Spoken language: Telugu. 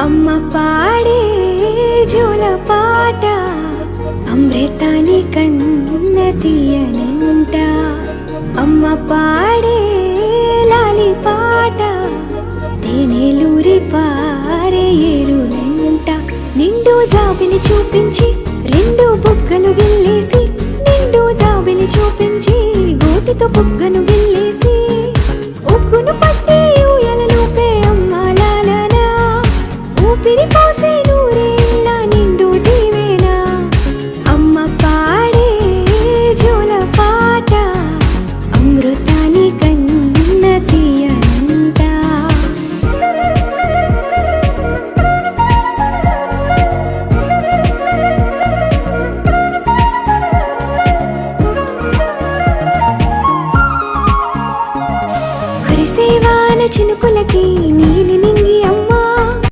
అమ్మ పాడే జోల పాట అమృతాని కన్న తీయనంట. అమ్మ పాడే లాలి పాట తేనెలూరి పారే ఏరులంట. నిండు జాబిని చూపించి రెండు బుగ్గలు గిల్లేసి, నిండు జాబిని చూపించి గోటితో బుగ్గను